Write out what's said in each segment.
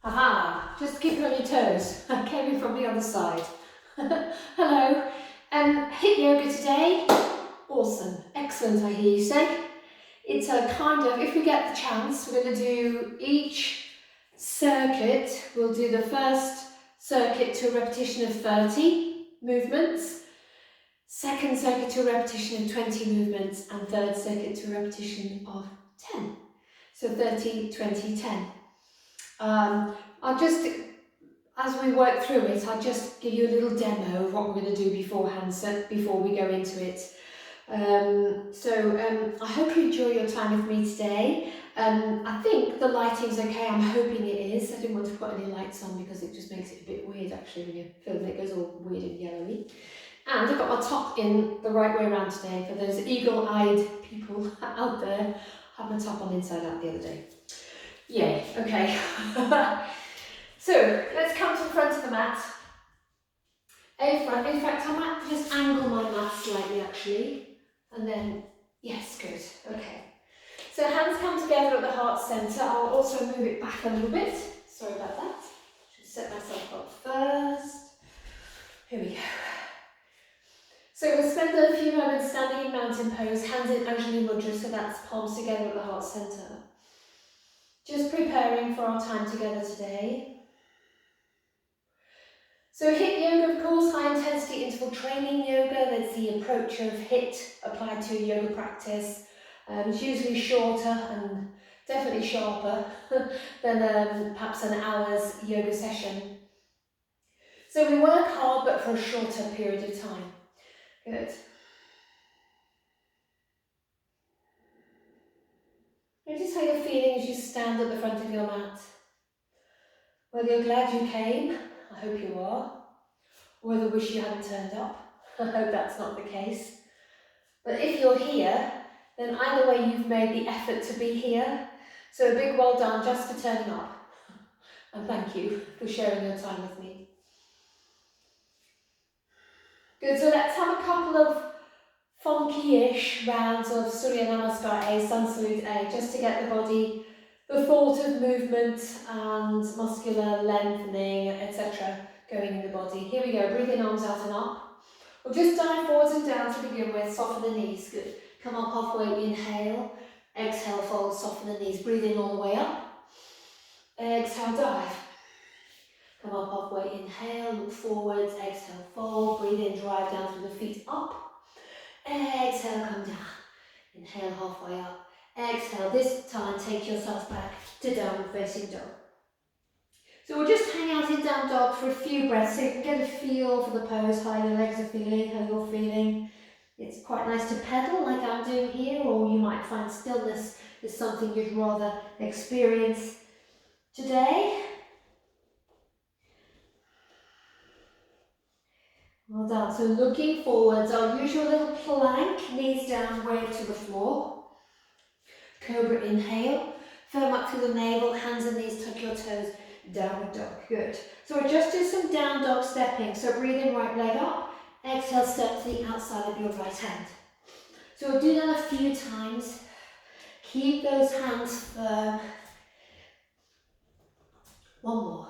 Aha, just keep it on your toes. I came in from the other side. Hello. HIIT yoga today. Awesome. Excellent, I hear you say. It's a kind of, if we get the chance, we're going to do each circuit. We'll do the first circuit to a repetition of 30 movements, second circuit to a repetition of 20 movements, and third circuit to a repetition of 10. So 30, 20, 10. I'll just, as we work through it, I'll just give you a little demo of what we're going to do beforehand, before we go into it. I hope you enjoy your time with me today. I think the lighting's okay, I'm hoping it is. I didn't want to put any lights on because it just makes it a bit weird actually when you film it, goes all weird and yellowy. And I've got my top in the right way around today for those eagle-eyed people out there. I had my top on inside out the other day. Yay, okay. So let's come to the front of the mat. In fact, I might just angle my mat slightly actually. And then, yes, good, okay. So hands come together at the heart centre. I'll also move it back a little bit. Sorry about that. Should set myself up first. Here we go. So we'll spend a few moments standing in mountain pose, hands in Anjali Mudra, so that's palms together at the heart centre. Just preparing for our time together today. So HIIT yoga, of course, high intensity interval training yoga. That's the approach of HIIT applied to yoga practice. It's usually shorter and definitely sharper than perhaps an hour's yoga session. So we work hard, but for a shorter period of time. Good. Notice how you're feeling as you stand at the front of your mat. Whether you're glad you came, I hope you are, or whether wish you hadn't turned up. I hope that's not the case. But if you're here, then either way you've made the effort to be here. So a big well done just for turning up. And thank you for sharing your time with me. Good, so let's have a couple of funky-ish rounds of Surya Namaskar A, Sun Salute A, just to get the body, the thought of movement and muscular lengthening, etc. going in the body. Here we go, breathe in, arms out and up. We'll just dive forwards and down to begin with, soften the knees, good. Come up halfway, inhale, exhale, fold, soften the knees, breathe in all the way up. Exhale, dive. Come up halfway, inhale, look forwards, exhale, fold, breathe in, drive down through the feet up. Exhale, come down. Inhale, halfway up. Exhale, this time take yourself back to downward facing dog. So we'll just hang out in down dog for a few breaths so you can get a feel for the pose, how your legs are feeling, how you're feeling. It's quite nice to pedal like I'm doing here, or you might find stillness is something you'd rather experience today. Well done. So looking forwards, our usual little plank, knees down, weight to the floor. Cobra inhale, firm up through the navel, hands and knees, tuck your toes, downward dog. Good. So we'll just do some down dog stepping. So breathe in, right leg up, exhale, step to the outside of your right hand. So we'll do that a few times. Keep those hands firm. One more.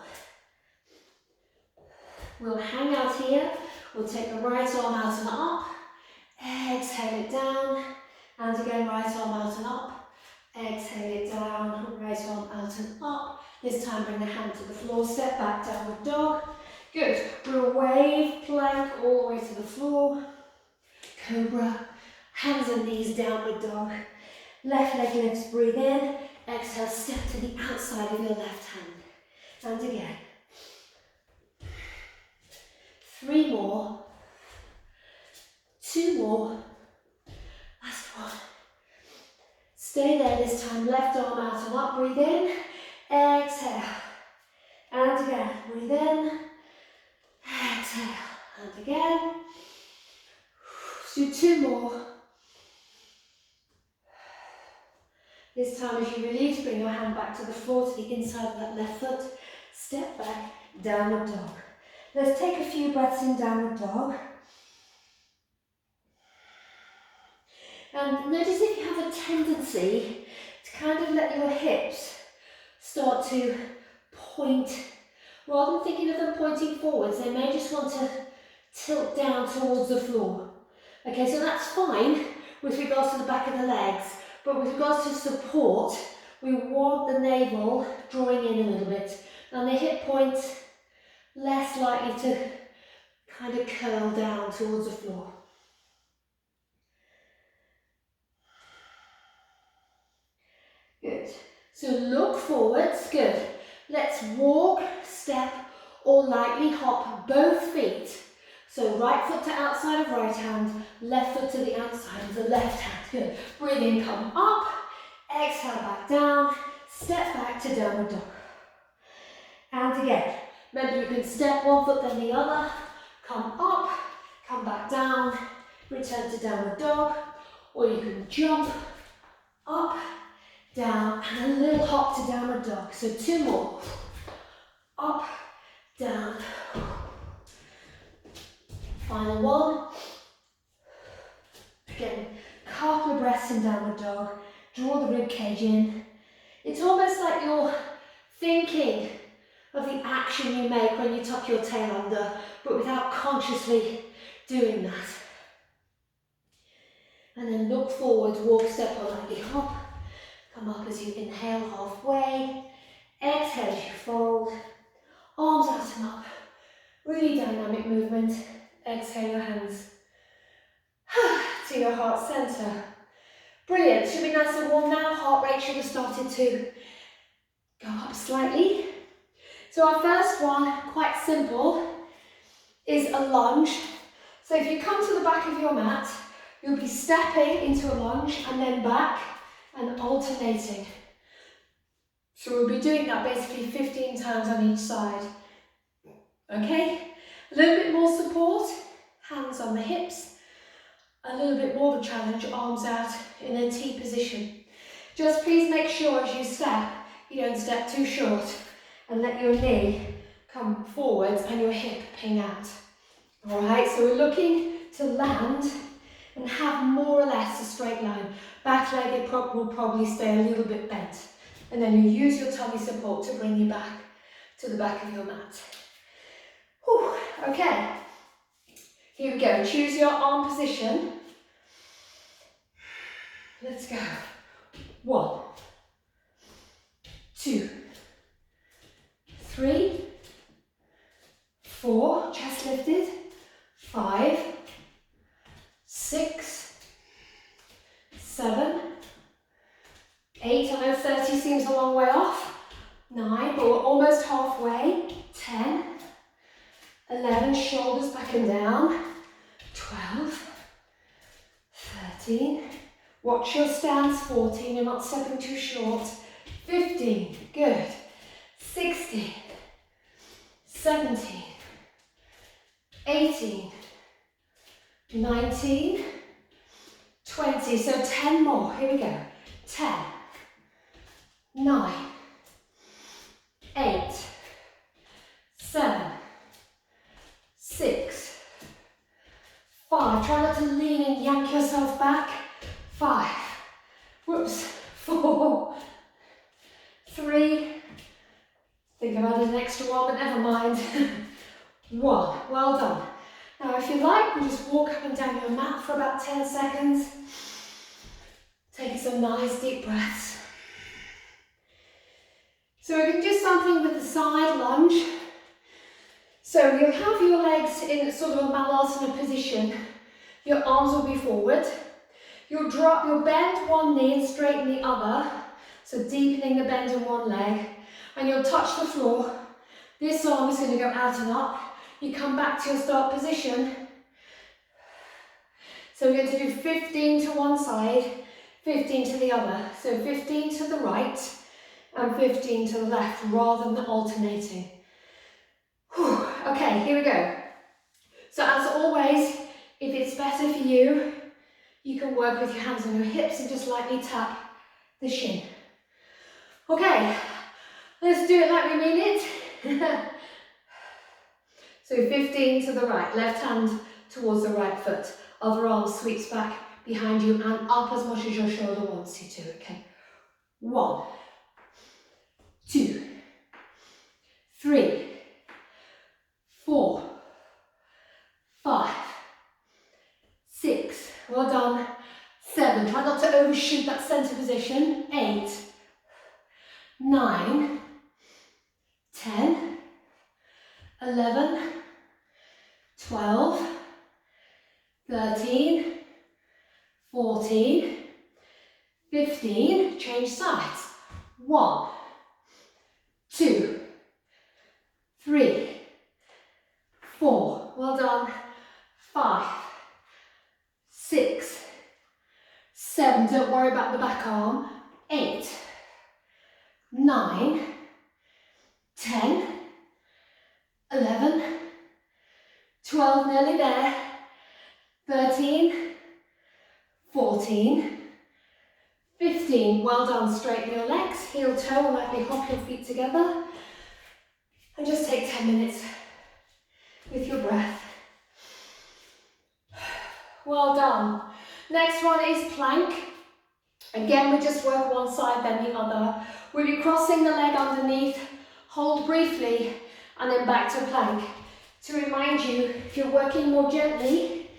We'll hang out here. We'll take the right arm out and up. Exhale it down. And again, right arm out and up. Exhale it down. Right arm out and up. This time bring the hand to the floor. Step back, downward dog. Good. We'll wave, plank all the way to the floor. Cobra. Hands and knees, downward dog. Left leg lifts, breathe in. Exhale, step to the outside of your left hand. And again. 3 more. 2 more. Last one. Stay there this time. Left arm out and up. Breathe in. Exhale. And again. Breathe in. Exhale. And again. Let's do 2 more. This time as you release, bring your hand back to the floor, to the inside of that left foot. Step back, downward dog. Let's take a few breaths in downward dog. And notice if you have a tendency to kind of let your hips start to point, rather than thinking of them pointing forwards, they may just want to tilt down towards the floor. Okay, so that's fine with regards to the back of the legs, but with regards to support, we want the navel drawing in a little bit, and the hip points less likely to kind of curl down towards the floor. Good. So look forwards, good. Let's walk, step, or lightly hop both feet. So right foot to outside of right hand, left foot to the outside of the left hand. Good. Breathe in, come up, exhale back down, step back to downward dog. And again, remember you can step one foot then the other, come up, come back down, return to downward dog, or you can jump up, down, and a little hop to downward dog. So 2 more. Up, down. Final one. Again, couple of breaths in downward dog. Draw the rib cage in. It's almost like you're thinking of the action you make when you tuck your tail under, but without consciously doing that. And then look forward, walk, step, or lightly hop. Come up as you inhale halfway. Exhale as you fold. Arms out and up. Really dynamic movement. Exhale your hands to your heart centre. Brilliant. Should be nice and warm now. Heart rate should have started to go up slightly. So our first one, quite simple, is a lunge. So if you come to the back of your mat, you'll be stepping into a lunge and then back and alternating. So we'll be doing that basically 15 times on each side. Okay, a little bit more support, hands on the hips, a little bit more of a challenge, arms out in a T position. Just please make sure as you step, you don't step too short and let your knee come forwards and your hip ping out. All right, so we're looking to land and have more or less a straight line. Back leg will probably stay a little bit bent. And then you use your tummy support to bring you back to the back of your mat. Whew, okay, here we go. Choose your arm position. Let's go. 1, 2, 3, 4, chest lifted, 5, 6, 7, 8, I know 30 seems a long way off, 9, but we're almost halfway, 10, 11, shoulders back and down, 12, 13, watch your stance, 14, you're not stepping too short, 15, good, 16, 17, 18, 19, 20, so 10 more, here we go, 10, 9, 8, 7, 6, 5, try not to lean and yank yourself back, 5, whoops, 4, 3, I think I've added an extra one, but never mind, 1, well done. Now if you like, we'll just walk up and down your mat for about 10 seconds, take some nice deep breaths. So we can do something with the side lunge. So you'll have your legs in sort of a malasana position, your arms will be forward, you'll bend one knee and straighten the other, so deepening the bend in one leg, and you'll touch the floor. This arm is going to go out and up. You come back to your start position. So we're going to do 15 to one side, 15 to the other. So 15 to the right and 15 to the left, rather than alternating. Whew. Okay, here we go. So as always, if it's better for you, you can work with your hands on your hips and just lightly tap the shin. Okay, let's do it like we mean it. So 15 to the right, left hand towards the right foot. Other arm sweeps back behind you and up as much as your shoulder wants you to, okay? 1, 2, 3, 4, 5, 6, well done, 7, try not to overshoot that center position, 8, 9, 10, 11, 12, 13, 14, 15, change sides, 1, 2, 3, 4, well done, 5, 6, 7, don't worry about the back arm, 8, 9, 10, 11, 12, nearly there, 13, 14, 15, well done, straighten your legs, heel toe, lightly hop your feet together, and just take 10 minutes with your breath. Well done. Next one is plank. Again, we just work one side, then the other. We'll be crossing the leg underneath, hold briefly, and then back to plank. To remind you, if you're working more gently,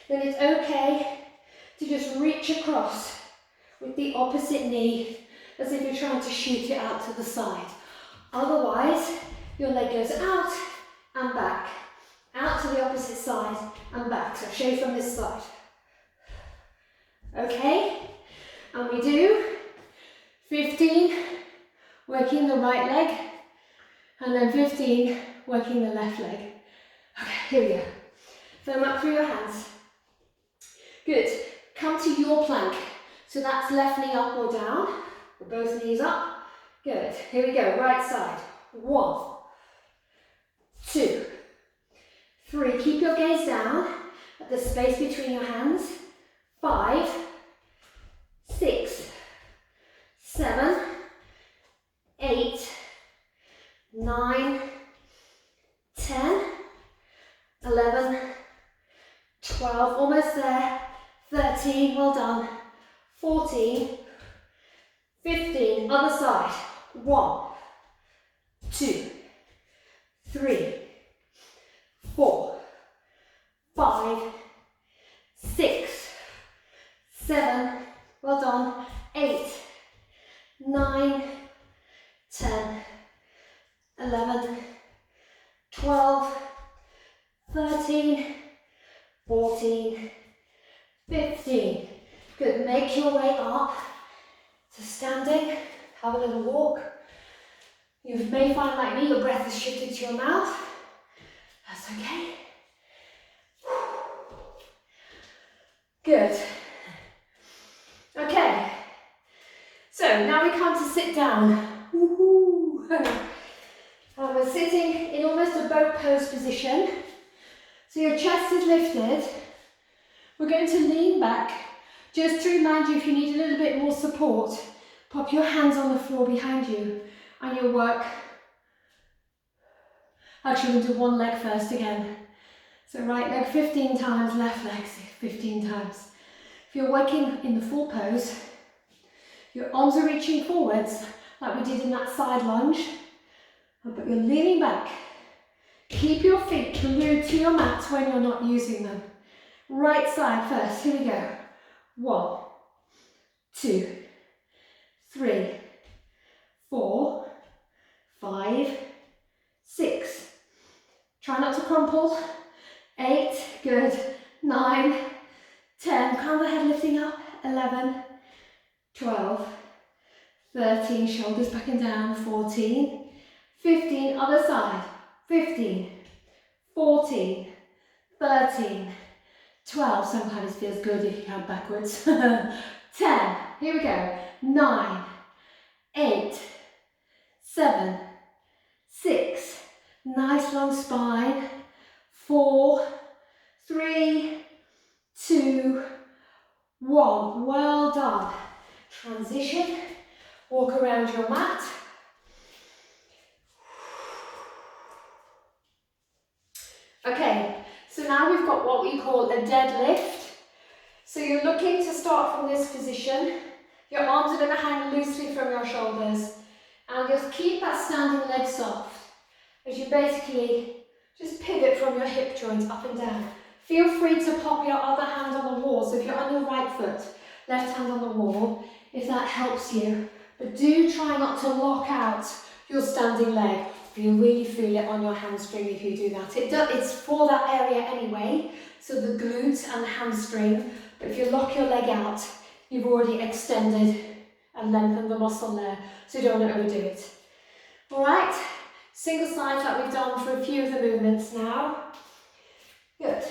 then it's okay to just reach across with the opposite knee, as if you're trying to shoot it out to the side. Otherwise, your leg goes out and back, out to the opposite side and back. So I'll show you from this side. Okay, and we do 15, working the right leg, and then 15, working the left leg. Okay, here we go. Firm up through your hands. Good. Come to your plank. So that's left knee up or down, or both knees up. Good. Here we go. Right side. 1, 2, 3. Keep your gaze down at the space between your hands. 5, 6, 7, 8, 9, 10, 11, 12, almost there, 13, well done, 14, 15, other side, 1, 2, 3, 4, 5, 6, 7, well done, 8, 9, 10, 11, 12, 13, 14, 15. Good, make your way up to standing, have a little walk. You may find, like me, your breath has shifted to your mouth. That's okay. Good. Okay, so now we come to sit down. Woohoo! And we're sitting in almost a boat pose position. So your chest is lifted. We're going to lean back. Just to remind you, if you need a little bit more support, pop your hands on the floor behind you and you'll work. Actually, we'll do one leg first again. So right leg 15 times, left leg 15 times. If you're working in the full pose, your arms are reaching forwards like we did in that side lunge, but you're leaning back. Keep your feet glued to your mat when you're not using them. Right side first, here we go. 1, 2, 3, 4, 5, 6. Try not to crumple. 8, good. 9, 10, crown of the head lifting up. 11, 12, 13, shoulders back and down. 14, 15, other side. 15, 14, 13, 12, sometimes it feels good if you count backwards. 10, here we go. 9, 8, 7, 6, nice long spine. 4, 3, 2, 1. Well done. Transition, walk around your mat. Okay, so now we've got what we call a deadlift. So you're looking to start from this position. Your arms are going to hang loosely from your shoulders. And just keep that standing leg soft. as you basically just pivot from your hip joints up and down. Feel free to pop your other hand on the wall. So if you're on your right foot, left hand on the wall, if that helps you. But do try not to lock out your standing leg. You really feel it on your hamstring if you do that. It's for that area anyway, so the glutes and the hamstring. But if you lock your leg out, you've already extended and lengthened the muscle there, so you don't want to overdo it. All right, single sides that we've done for a few of the movements now. Good.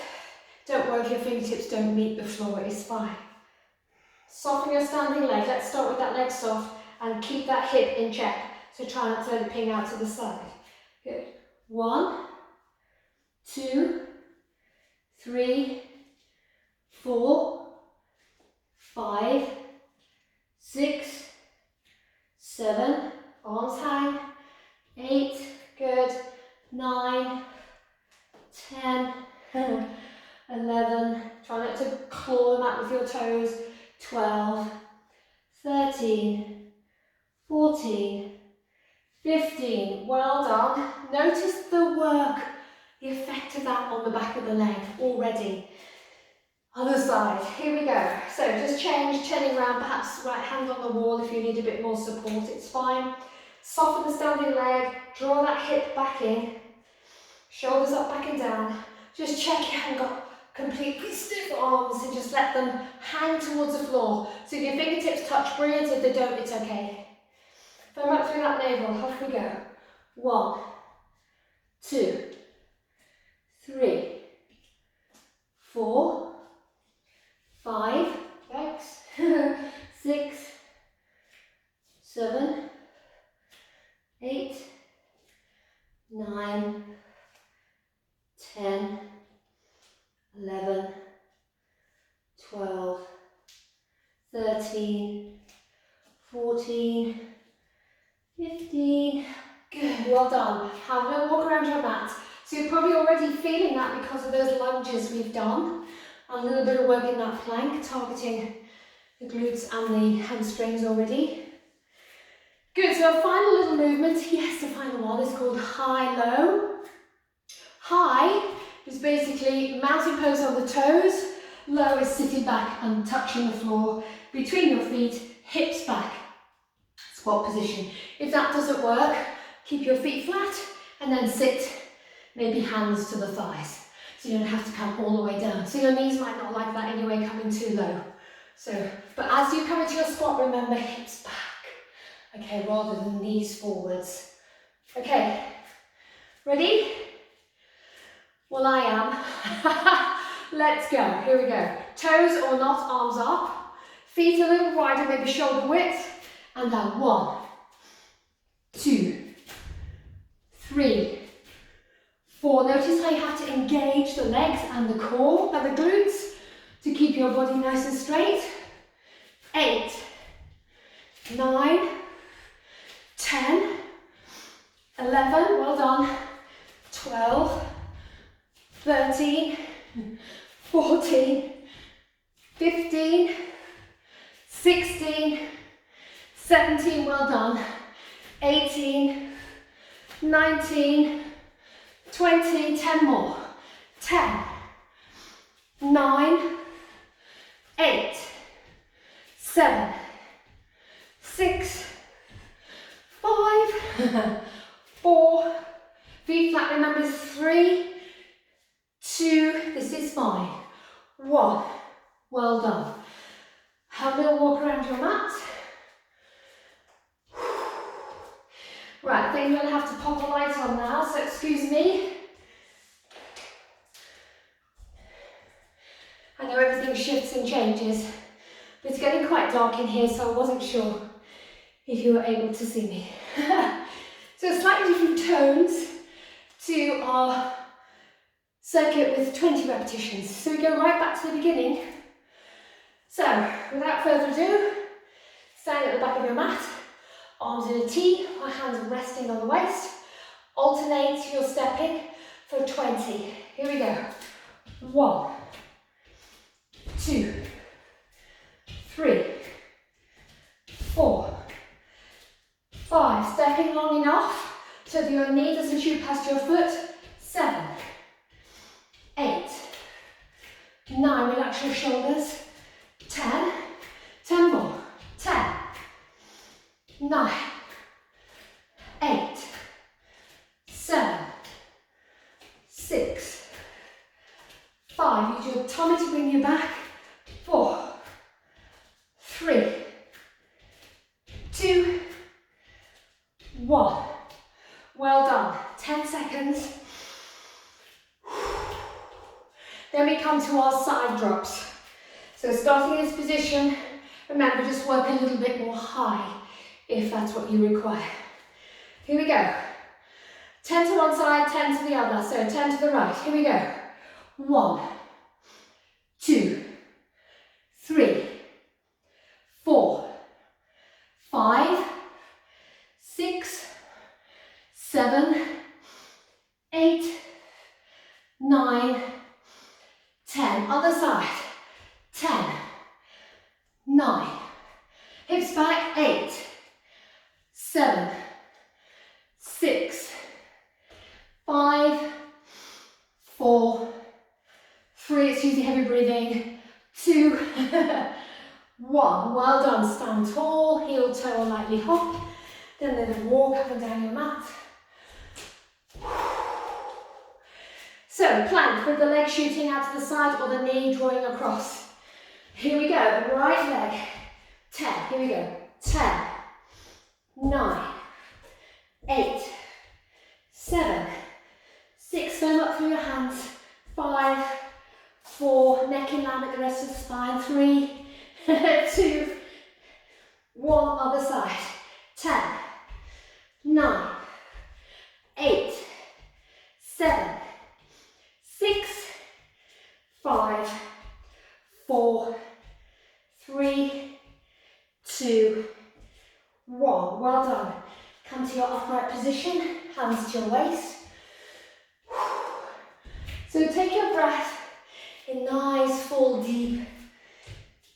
Don't worry if your fingertips don't meet the floor, it's fine. Soften your standing leg. Let's start with that leg soft and keep that hip in check. So try not to let it ping out to the side. Good. 1, 2, 3, 4, 5, 6, 7, arms hang, 8, good, 9, 10, 11, try not to claw them out with your toes, 12, 13, 14, 15, well done. Notice the work, the effect of that on the back of the leg already. Other side, here we go. So just change, turning around, perhaps right hand on the wall if you need a bit more support, it's fine. Soften the standing leg, draw that hip back in, shoulders up, back and down. Just check you haven't got completely stiff arms and just let them hang towards the floor. So if your fingertips touch, brilliant. If they don't, it's okay. Firm up through that navel, off we go. 1, 2, 3, 4, 5, thanks, 6, 7, 8, 9, 10, 11, 12, 13, 14, 15, good, well done. Have a little walk around your mat. So you're probably already feeling that because of those lunges we've done. A little bit of work in that plank, targeting the glutes and the hamstrings already. Good, so a final little movement, yes, the final one is called high-low. High is basically mountain pose on the toes, low is sitting back and touching the floor between your feet, hips back. Squat position. If that doesn't work, keep your feet flat and then sit, maybe hands to the thighs. So you don't have to come all the way down. So your knees might not like that anyway, coming too low. So, but as you come into your squat, remember hips back. Okay, rather than knees forwards. Okay, ready? Well, I am. Let's go. Here we go. Toes or not, arms up. Feet a little wider, maybe shoulder width. And down. 1, 2, 3, 4. Notice how you have to engage the legs and the core and the glutes to keep your body nice and straight. 8, 9, 10, 11, well done. 12, 13, 14, 15, 16, 17, well done. 18, 19, 20, 10 more. 10, 9, 8, 7, 6, 5, 4, feet flat, remember 3, 2, this is fine. 1, well done. Have a little walk around your mat. Right, I think I'm going to have to pop a light on now, so excuse me. I know everything shifts and changes, but it's getting quite dark in here, so I wasn't sure if you were able to see me. So slightly different tones to our circuit with 20 repetitions. So we go right back to the beginning. So, without further ado, stand at the back of your mat, arms in a T, or hands resting on the waist. Alternate your stepping for 20. Here we go. 1, 2, 3, 4, 5. Stepping long enough so that your knee doesn't shoot past your foot. 7, 8, 9, relax your shoulders. 10, 10 more. 10, 9, 8, 7, 6, 5. Use your tummy to bring you back. 4, 3, 2, 1. Well done. 10 seconds. Then we come to our side drops. So starting in this position, remember just work a little bit more high if that's what you require. Here we go. 10 to one side, 10 to the other. So 10 to the right. Here we go. 1, 2, 3, 4, 5, 6, 7, 8, 9, 10. Other side. 10, 9. Hips back. 8, 7, 6, 5, 4, 3. It's usually heavy breathing. 2, 1. Well done. Stand tall, heel toe or lightly hop. Then walk up and down your mat. So plank with the leg shooting out to the side or the knee drawing across. Here we go. Right leg. 10. Here we go. 10, 9, 8, 7, 6. Firm up through your hands. 5, 4. Neck in line with the rest of the spine. 3, 2, 1. Other side. 10, 9, 8, 7, 6, 5, 4, 3, 2, 1. Well done. Come to your upright position, hands to your waist. So take your breath in nice, full, deep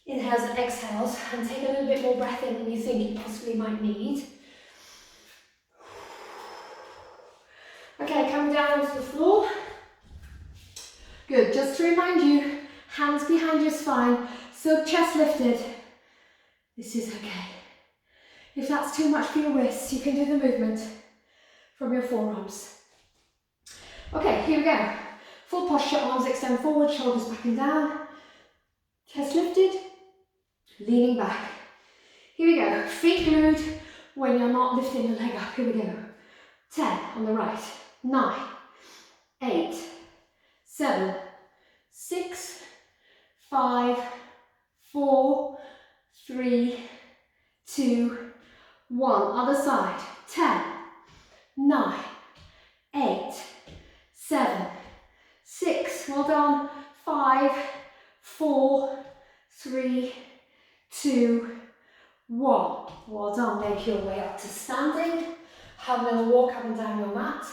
inhales and exhales, and take a little bit more breath in than you think you possibly might need. Okay, come down onto the floor. Good, just to remind you, hands behind your spine, so chest lifted. This is okay. If that's too much for your wrists, you can do the movement from your forearms. Okay, here we go. Full posture, arms extend forward, shoulders back and down. Chest lifted, leaning back. Here we go. Feet glued when you're not lifting the leg up. Here we go. 10 on the right. 9, 8, 7, 6, 5, 4, 3, 2, 1. Other side. 10, 9, 8, 7, 6. Well done. 5, 4, 3, 2, 1. Well done. Make your way up to standing. Have a little walk up and down your mat.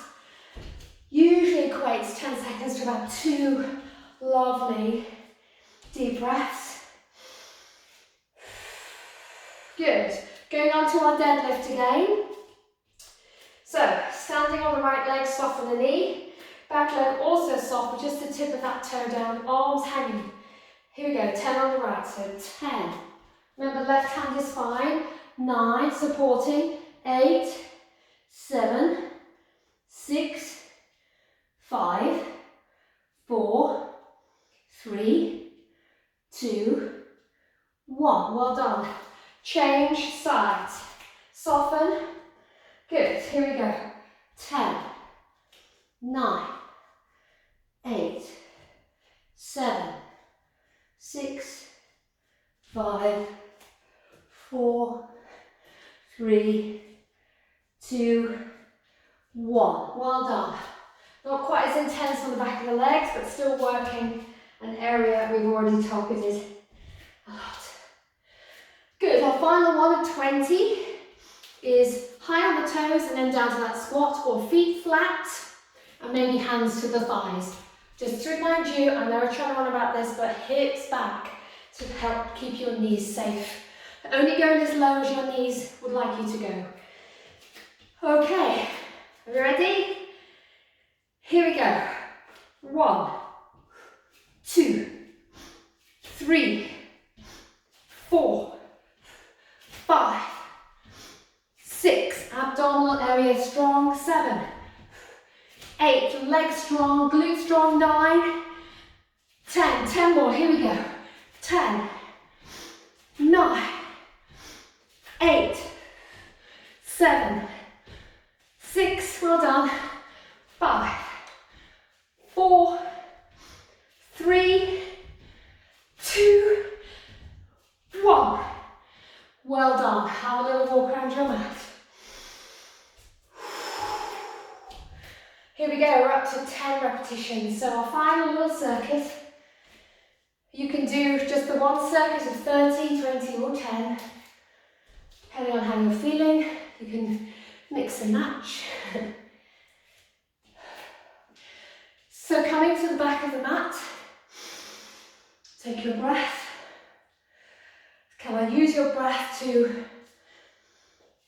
Usually equates 10 seconds to about 2 lovely deep breaths. Good. Going on to our deadlift again. So, standing on the right leg, soften the knee. Back leg also soft, with just the tip of that toe down, arms hanging. Here we go, 10 on the right, so 10. Remember, left hand is fine. 9, supporting. 8, 7, 6, 5, 4, 3, 2, 1. Well done. Change sides. Soften. Good. Here we go. 10, 9, 8, 7, 6, 5, 4, 3, 2, 1. Well done. Not quite as intense on the back of the legs, but still working an area we've already targeted a lot. Good. Our final one of 20 is high on the toes and then down to that squat, or feet flat and maybe hands to the thighs. Just to remind you, I know I try to run about this, but hips back to help keep your knees safe. Only going as low as your knees would like you to go. Okay, Are you ready? Here we go. 1, 2, 3, 4, 5, 6, abdominal area strong, 7, 8, legs strong, glutes strong, 9, 10, 10 more, here we go. 10, 9, 8, 7, 6, well done, 5, 4, 3, 2, 1. Well done. Have a little walk around your mat. Here we go, we're up to 10 repetitions. So our final little circuit. You can do just the one circuit of 30, 20 or 10. Depending on how you're feeling, you can mix and match. So coming to the back of the mat, take your breath. Can I use your breath to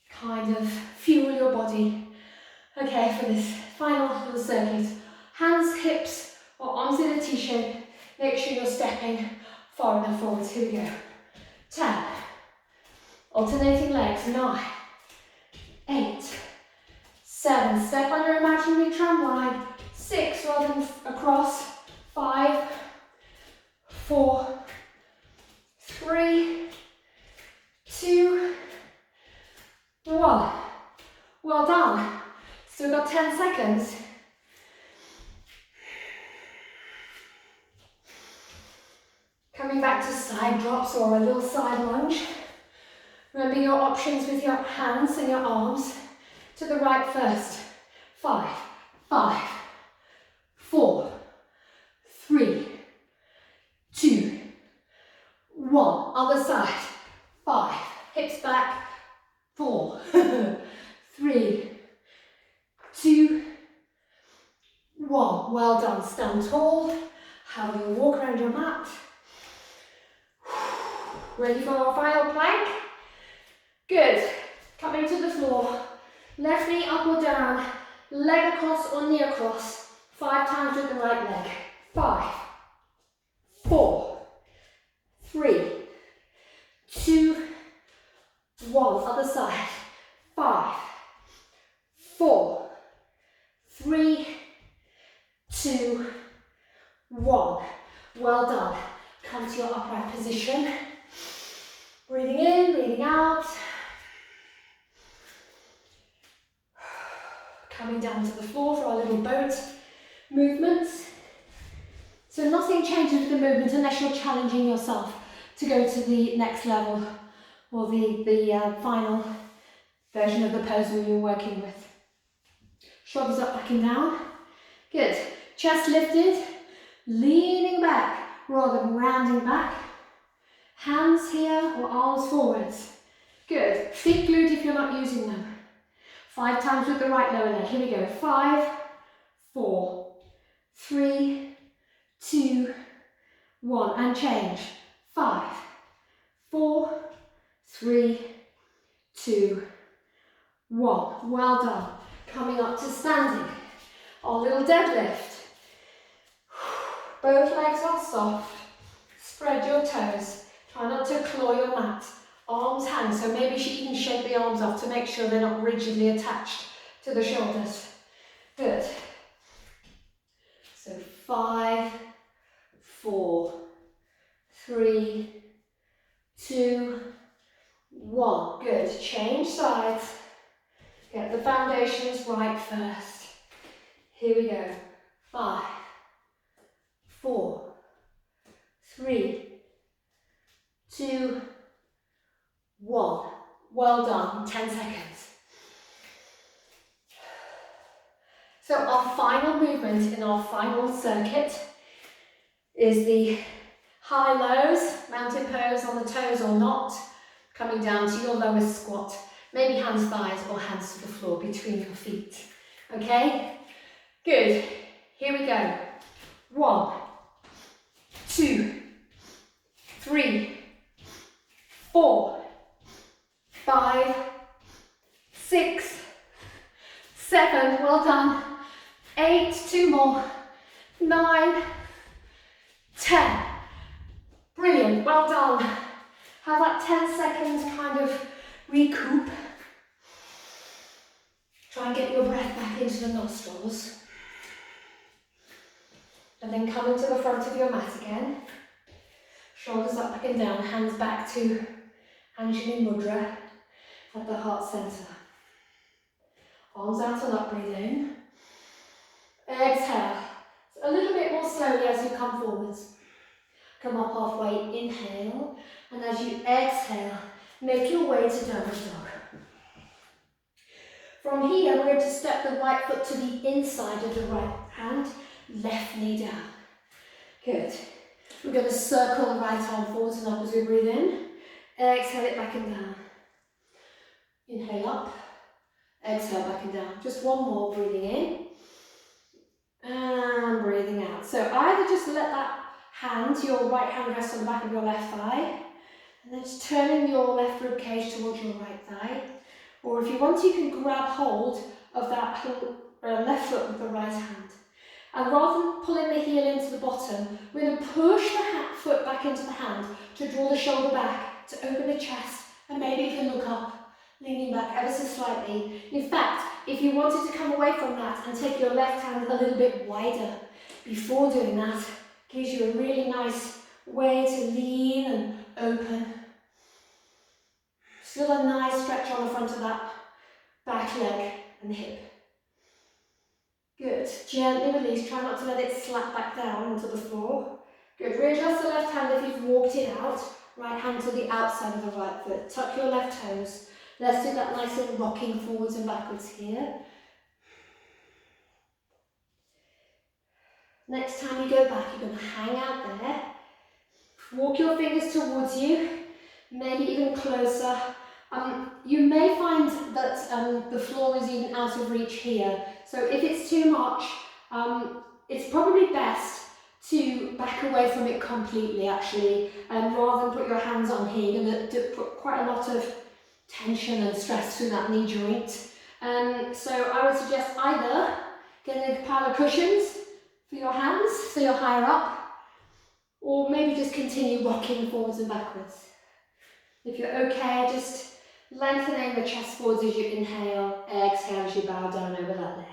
kind of fuel your body? Okay, for this final little circuit. Hands, hips, or arms in a T-shape. Make sure you're stepping far enough forwards. Here we go. 10. Alternating legs. 9, 8, 7. Step on your imaginary tramline. 6, rather than across. 5, 4, 3, 2, 1. Well done. So we've got 10 seconds. Coming back to side drops or a little side lunge. Remember your options with your hands and your arms. To the right first. 5, 5, 4, 3, 2, 1. Other side. 5. Hips back. 4, 3, 2, 1. Well done. Stand tall. Have a little walk around your mat. Ready for our final plank? Good. Coming to the floor. Left knee up or down. Leg across or knee across. 5 times with the right leg. 5, 4, 3, 2, 1. Other side. 5, 4, 3, 2, 1. Well done. Come to your upright position. Breathing in, breathing out. Coming down to the floor for our little boat movements. So nothing changes with the movement unless you're challenging yourself to go to the next level or the final version of the pose we were working with. Shoulders up, back and down. Good. Chest lifted, leaning back rather than rounding back. Hands here or arms forwards. Good. Feet glued if you're not using them. 5 times with the right lower leg. Here we go. 5, 4, 3, 2, 1. And change. 5, 4, 3, 2, 1. Well done. Coming up to standing. Our little deadlift. Both legs are soft. Spread your toes. Try not to claw your mat. Arms hang, so maybe you can shake the arms off to make sure they're not rigidly attached to the shoulders. Good. So 5, 4, 3, 2, 1. Good. Change sides. Get the foundations right first. Here we go. 5, 4, 3, 2, 1. Well done. 10 seconds. So our final movement in our final circuit is the high lows, mountain pose on the toes or not, coming down to your lowest squat. Maybe hands thighs or hands to the floor between your feet. Okay? Good. Here we go. 1, 2, 3, 4, 5, 6, 7, well done. 8, 2 more. 9, 10. Brilliant, well done. Have that 10 seconds kind of recoup. Try and get your breath back into the nostrils. And then come into the front of your mat again. Shoulders up and down, hands back to Anjali Mudra at the heart center. Arms out and up, breathe in. Exhale. A little bit more slowly as you come forwards. Come up halfway, inhale. And as you exhale, make your way to downward dog. From here, we're going to step the right foot to the inside of the right hand, left knee down. Good. We're going to circle the right arm forwards and up as we breathe in. Exhale it back and down. Inhale up. Exhale back and down. Just one more, breathing in. And breathing out. So either just let that hand, your right hand, rest on the back of your left thigh. And then just turning your left rib cage towards your right thigh. Or if you want, you can grab hold of that left foot with the right hand. And rather than pulling the heel into the bottom, we're going to push the foot back into the hand to draw the shoulder back, to open the chest, and maybe you can look up, leaning back ever so slightly. In fact, if you wanted to come away from that and take your left hand a little bit wider before doing that, gives you a really nice way to lean and open. Still a nice stretch on the front of that back leg and hip. Good. Gently release. Try not to let it slap back down onto the floor. Good. Readjust the left hand if you've walked it out. Right hand to the outside of the right foot. Tuck your left toes. Let's do that nice little rocking forwards and backwards here. Next time you go back, you're going to hang out there. Walk your fingers towards you. Maybe even closer. You may find that the floor is even out of reach here. So if it's too much, it's probably best to back away from it completely actually, rather than put your hands on here. You're going to put quite a lot of tension and stress through that knee joint. So I would suggest either getting a pile of cushions for your hands so you're higher up, or maybe just continue rocking forwards and backwards. If you're okay, just lengthening the chest forwards as you inhale, exhale as you bow down over that leg.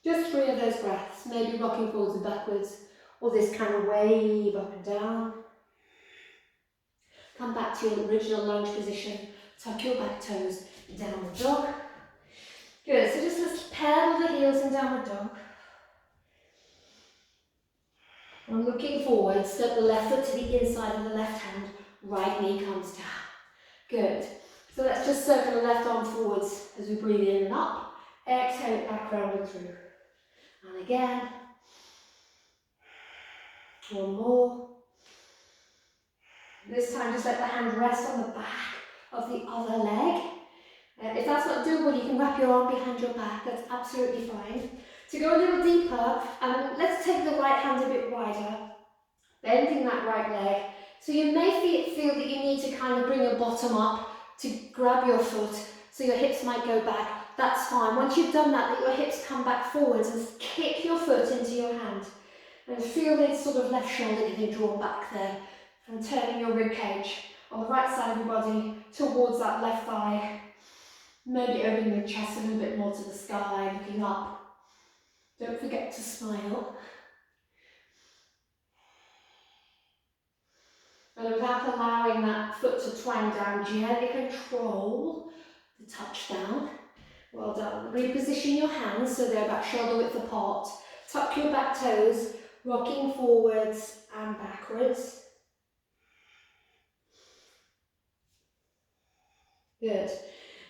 Just 3 of those breaths, maybe rocking forwards and backwards, or this kind of wave up and down. Come back to your original lunge position, tuck your back toes, downward dog. Good, so just let's pedal the heels in downward dog. And looking forward, step the left foot to the inside of the left hand, right knee comes down. Good. So let's just circle the left arm forwards as we breathe in and up. Exhale it back round and through. And again. One more. This time just let the hand rest on the back of the other leg. If that's not doable, you can wrap your arm behind your back. That's absolutely fine. To go a little deeper, let's take the right hand a bit wider, bending that right leg. So you may feel that you need to kind of bring your bottom up to grab your foot, so your hips might go back. That's fine. Once you've done that, let your hips come back forwards and kick your foot into your hand. And feel the sort of left shoulder getting drawn back there, and turning your rib cage on the right side of your body towards that left thigh. Maybe opening your chest a little bit more to the sky, looking up. Don't forget to smile. And without allowing that foot to twang down, gently control the touch down. Well done. Reposition your hands so they're about shoulder width apart. Tuck your back toes, rocking forwards and backwards. Good.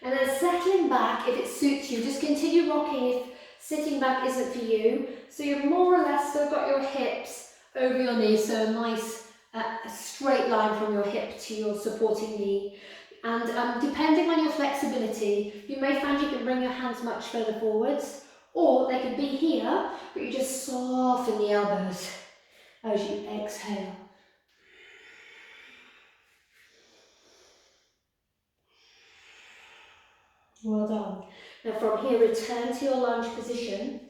And then settling back, if it suits you, just continue rocking if sitting back isn't for you. So you've more or less still got your hips over your knees, so a nice a straight line from your hip to your supporting knee. And depending on your flexibility, you may find you can bring your hands much further forwards, or they could be here, but you just soften the elbows as you exhale. Well done. Now from here, return to your lunge position.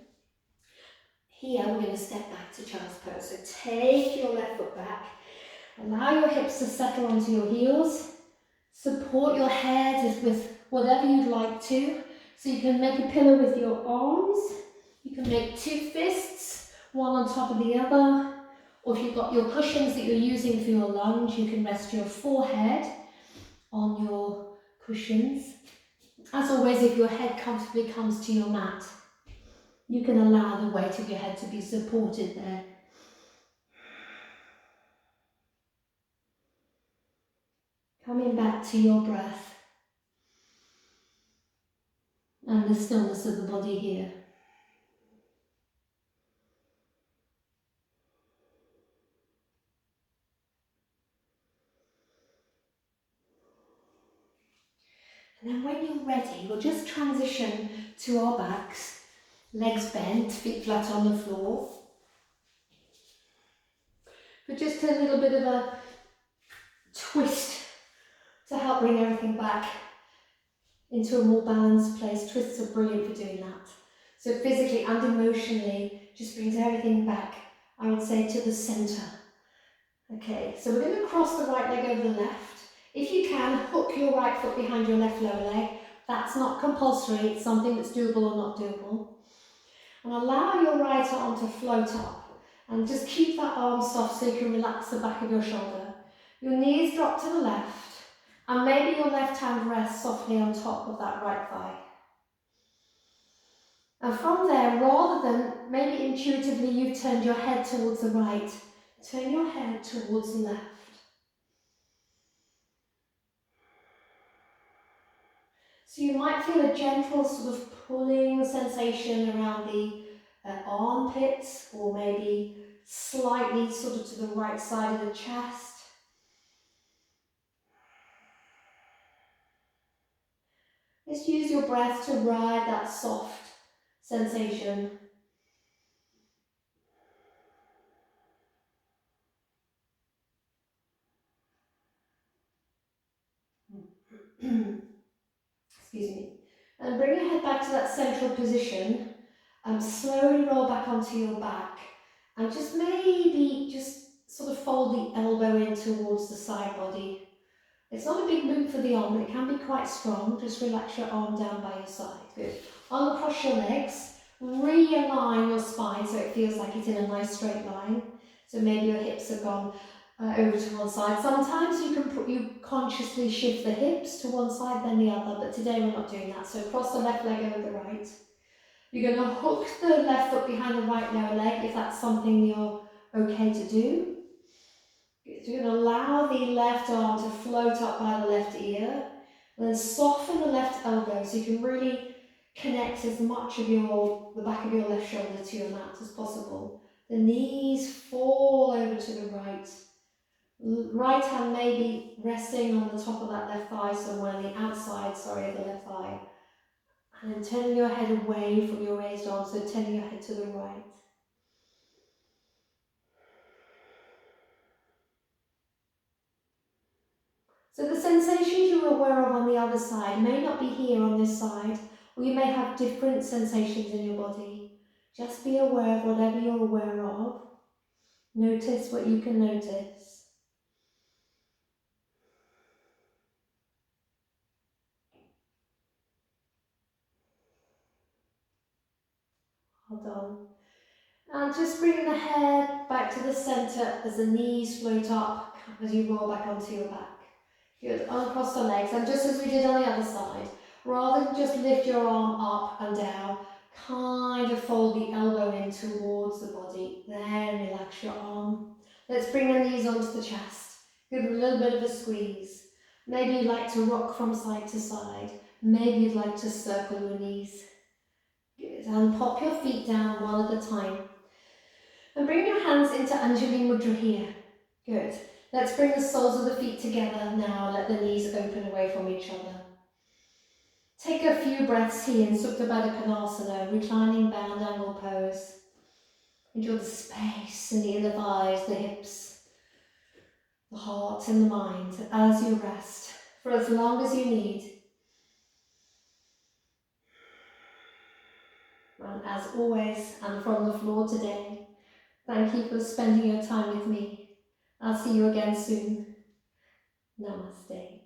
Here, we're going to step back to child's pose. So take your left foot back. Allow your hips to settle onto your heels. Support your head with whatever you'd like to. So you can make a pillow with your arms. You can make two fists, one on top of the other. Or if you've got your cushions that you're using for your lunge, you can rest your forehead on your cushions. As always, if your head comfortably comes to your mat, you can allow the weight of your head to be supported there. Coming back to your breath and the stillness of the body here. And then when you're ready, we'll just transition to our backs, legs bent, feet flat on the floor. But just a little bit of a twist to help bring everything back into a more balanced place. Twists are brilliant for doing that. So physically and emotionally, just brings everything back, I would say, to the centre. Okay, so we're going to cross the right leg over the left. If you can, hook your right foot behind your left lower leg. That's not compulsory, it's something that's doable or not doable. And allow your right arm to float up. And just keep that arm soft so you can relax the back of your shoulder. Your knees drop to the left. And maybe your left hand rests softly on top of that right thigh. And from there, rather than maybe intuitively you've turned your head towards the right, turn your head towards the left. So you might feel a gentle sort of pulling sensation around the armpits, or maybe slightly sort of to the right side of the chest. Just use your breath to ride that soft sensation. Excuse me. And bring your head back to that central position. Slowly roll back onto your back. And just maybe just sort of fold the elbow in towards the side body. It's not a big move for the arm, but it can be quite strong. Just relax your arm down by your side. Good. Uncross your legs. Realign your spine so it feels like it's in a nice straight line. So maybe your hips have gone over to one side. Sometimes you consciously shift the hips to one side then the other, but today we're not doing that. So cross the left leg over the right. You're going to hook the left foot behind the right lower leg if that's something you're okay to do. So you're going to allow the left arm to float up by the left ear, and then soften the left elbow so you can really connect as much of the back of your left shoulder to your mat as possible. The knees fall over to the right. Right hand may be resting on the top of that left thigh somewhere, the outside, of the left thigh. And then turning your head away from your raised arm, so turning your head to the right. So the sensations you're aware of on the other side may not be here on this side, or you may have different sensations in your body. Just be aware of whatever you're aware of. Notice what you can notice. Well done. And just bring the head back to the centre as the knees float up as you roll back onto your back. Good, uncross the legs, and just as we did on the other side, rather than just lift your arm up and down, kind of fold the elbow in towards the body, then relax your arm. Let's bring the knees onto the chest. Give a little bit of a squeeze. Maybe you'd like to rock from side to side. Maybe you'd like to circle your knees. Good, and pop your feet down one at a time. And bring your hands into Anjali Mudra here. Good. Let's bring the soles of the feet together now. Let the knees open away from each other. Take a few breaths here in Supta Baddha Konasana, reclining bound angle pose. Enjoy the space in the inner thighs, the hips, the heart and the mind as you rest for as long as you need. And as always, and from the floor today, thank you for spending your time with me. I'll see you again soon. Namaste.